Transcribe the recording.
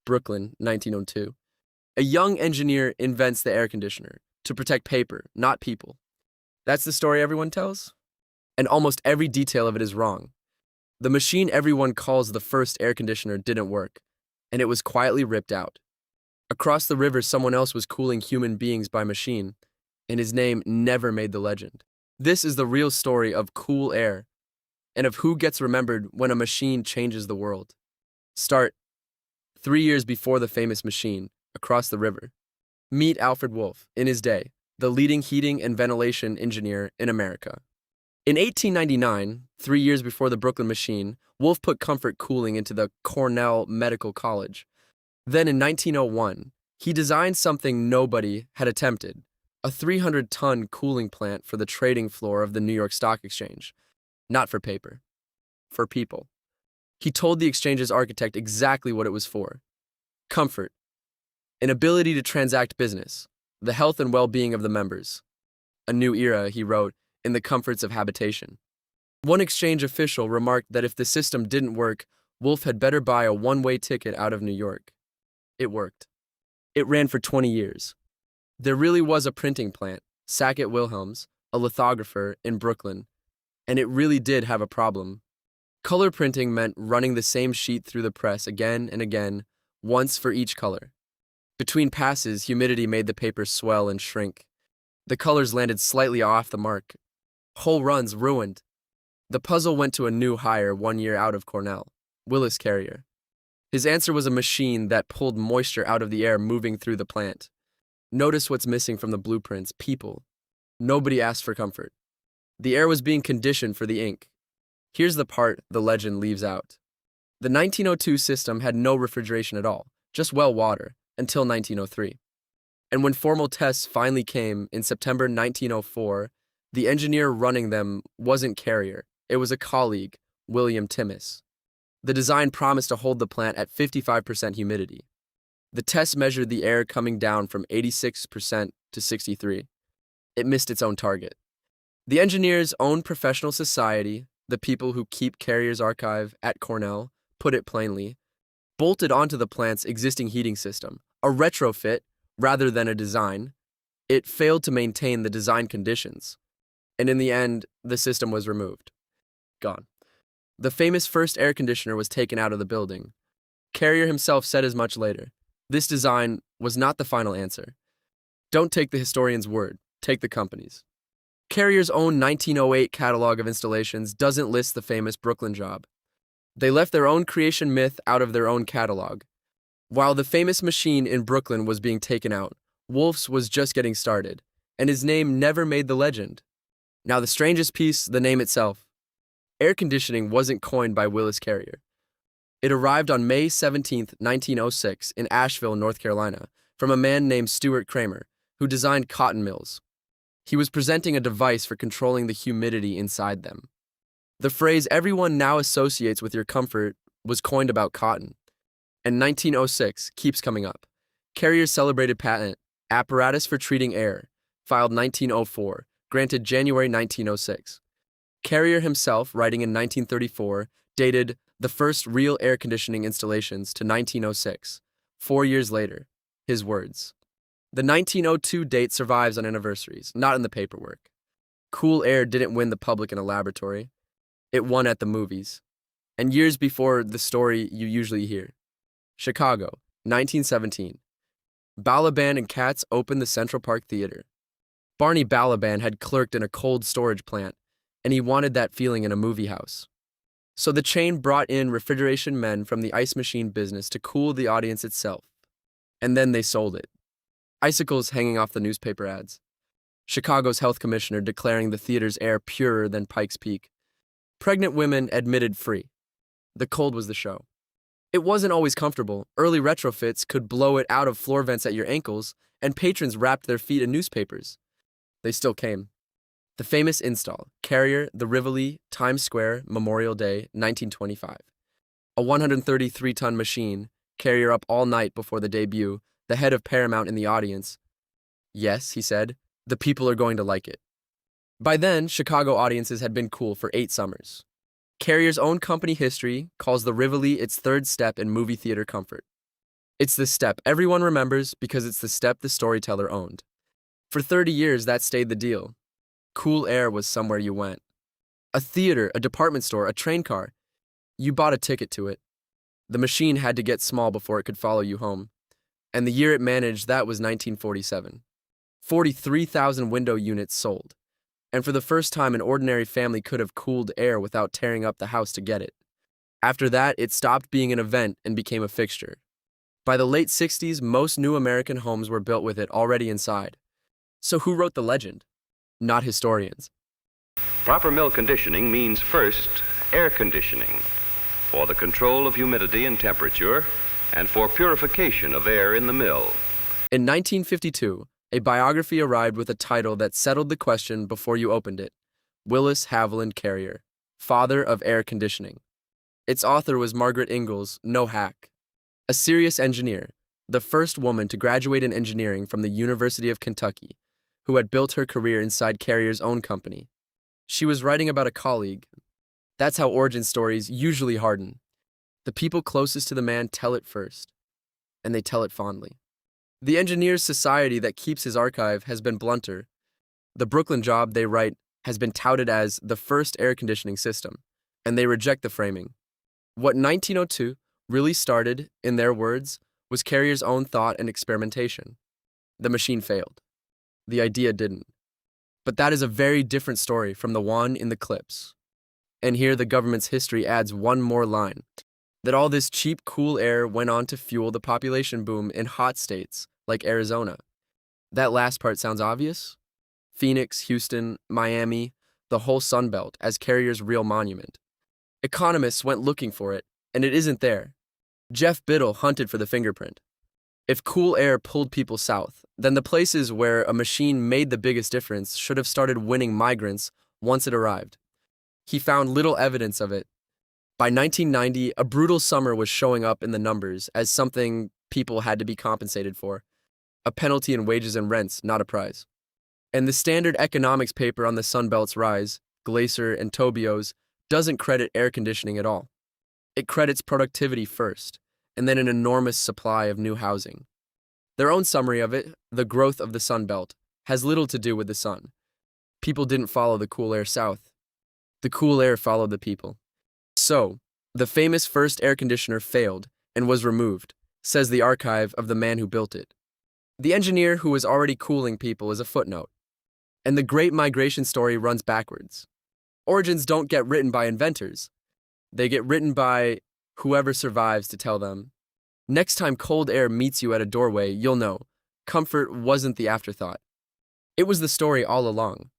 Brooklyn, 1902. A young engineer invents the air conditioner to protect paper, not people. That's the story everyone tells? And almost every detail of it is wrong. The machine everyone calls the first air conditioner didn't work, and it was quietly ripped out. Across the river, someone else was cooling human beings by machine, and his name never made the legend. This is the real story of cool air, and of who gets remembered when a machine changes the world. Start 3 years before the famous machine, across the river. Meet Alfred Wolff, in his day, the leading heating and ventilation engineer in America. In 1899, 3 years before the Brooklyn machine, Wolff put comfort cooling into the Cornell Medical College. Then in 1901, he designed something nobody had attempted, a 300-ton cooling plant for the trading floor of the New York Stock Exchange. Not for paper, for people. He told the exchange's architect exactly what it was for. Comfort, an ability to transact business, the health and well-being of the members. A new era, he wrote, in the comforts of habitation. One exchange official remarked that if the system didn't work, Wolff had better buy a one-way ticket out of New York. It worked. It ran for 20 years. There really was a printing plant, Sackett Wilhelms, a lithographer, in Brooklyn, and it really did have a problem. Color printing meant running the same sheet through the press again and again, once for each color. Between passes, humidity made the paper swell and shrink. The colors landed slightly off the mark. Whole runs ruined. The puzzle went to a new hire 1 year out of Cornell, Willis Carrier. His answer was a machine that pulled moisture out of the air moving through the plant. Notice what's missing from the blueprints: people. Nobody asked for comfort. The air was being conditioned for the ink. Here's the part the legend leaves out. The 1902 system had no refrigeration at all, just well water, until 1903. And when formal tests finally came in September 1904, the engineer running them wasn't Carrier. It was a colleague, William Timmis. The design promised to hold the plant at 55% humidity. The test measured the air coming down from 86% to 63%. It missed its own target. The engineer's own professional society, the people who keep Carrier's archive at Cornell, put it plainly, bolted onto the plant's existing heating system, a retrofit rather than a design. It failed to maintain the design conditions, and in the end, the system was removed. Gone. The famous first air conditioner was taken out of the building. Carrier himself said as much later. This design was not the final answer. Don't take the historian's word, take the company's. Carrier's own 1908 catalog of installations doesn't list the famous Brooklyn job. They left their own creation myth out of their own catalog. While the famous machine in Brooklyn was being taken out, Wolff's was just getting started, and his name never made the legend. Now the strangest piece, the name itself. Air conditioning wasn't coined by Willis Carrier. It arrived on May 17, 1906, in Asheville, North Carolina, from a man named Stuart Kramer, who designed cotton mills. He was presenting a device for controlling the humidity inside them. The phrase everyone now associates with your comfort was coined about cotton, and 1906 keeps coming up. Carrier's celebrated patent, Apparatus for Treating Air, filed 1904, granted January 1906. Carrier himself, writing in 1934, dated the first real air conditioning installations to 1906. 4 years later, his words. The 1902 date survives on anniversaries, not in the paperwork. Cool air didn't win the public in a laboratory. It won at the movies. And years before the story you usually hear. Chicago, 1917. Balaban and Katz opened the Central Park Theater. Barney Balaban had clerked in a cold storage plant, and he wanted that feeling in a movie house. So the chain brought in refrigeration men from the ice machine business to cool the audience itself. And then they sold it. Icicles hanging off the newspaper ads. Chicago's health commissioner declaring the theater's air purer than Pikes Peak. Pregnant women admitted free. The cold was the show. It wasn't always comfortable. Early retrofits could blow it out of floor vents at your ankles, and patrons wrapped their feet in newspapers. They still came. The famous install, Carrier, the Rivoli, Times Square, Memorial Day, 1925. A 133-ton machine, Carrier up all night before the debut, the head of Paramount in the audience. Yes, he said, the people are going to like it. By then, Chicago audiences had been cool for 8 summers. Carrier's own company history calls the Rivoli its third step in movie theater comfort. It's the step everyone remembers because it's the step the storyteller owned. For 30 years, that stayed the deal. Cool air was somewhere you went. A theater, a department store, a train car. You bought a ticket to it. The machine had to get small before it could follow you home. And the year it managed, that was 1947. 43,000 window units sold. And for the first time, an ordinary family could have cooled air without tearing up the house to get it. After that, it stopped being an event and became a fixture. By the late 60s, most new American homes were built with it already inside. So who wrote the legend? Not historians. Proper mill conditioning means first, air conditioning, for the control of humidity and temperature, and for purification of air in the mill. In 1952, a biography arrived with a title that settled the question before you opened it: Willis Haviland Carrier, father of air conditioning. Its author was Margaret Ingalls, no hack, a serious engineer, the first woman to graduate in engineering from the University of Kentucky, who had built her career inside Carrier's own company. She was writing about a colleague. That's how origin stories usually harden. The people closest to the man tell it first, and they tell it fondly. The engineer's society that keeps his archive has been blunter. The Brooklyn job, they write, has been touted as the first air conditioning system, and they reject the framing. What 1902 really started, in their words, was Carrier's own thought and experimentation. The machine failed. The idea didn't. But that is a very different story from the one in the clips. And here the government's history adds one more line: that all this cheap, cool air went on to fuel the population boom in hot states like Arizona. That last part sounds obvious? Phoenix, Houston, Miami, the whole Sun Belt as Carrier's real monument. Economists went looking for it, and it isn't there. Jeff Biddle hunted for the fingerprint. If cool air pulled people south, then the places where a machine made the biggest difference should have started winning migrants once it arrived. He found little evidence of it. By 1990, a brutal summer was showing up in the numbers as something people had to be compensated for. A penalty in wages and rents, not a prize. And the standard economics paper on the Sun Belt's rise, Glaser and Tobio's, doesn't credit air conditioning at all. It credits productivity first, and then an enormous supply of new housing. Their own summary of it, the growth of the Sun Belt, has little to do with the sun. People didn't follow the cool air south. The cool air followed the people. So, the famous first air conditioner failed and was removed, says the archive of the man who built it. The engineer who was already cooling people is a footnote. And the Great Migration story runs backwards. Origins don't get written by inventors. They get written by whoever survives to tell them. Next time cold air meets you at a doorway, you'll know comfort wasn't the afterthought. It was the story all along.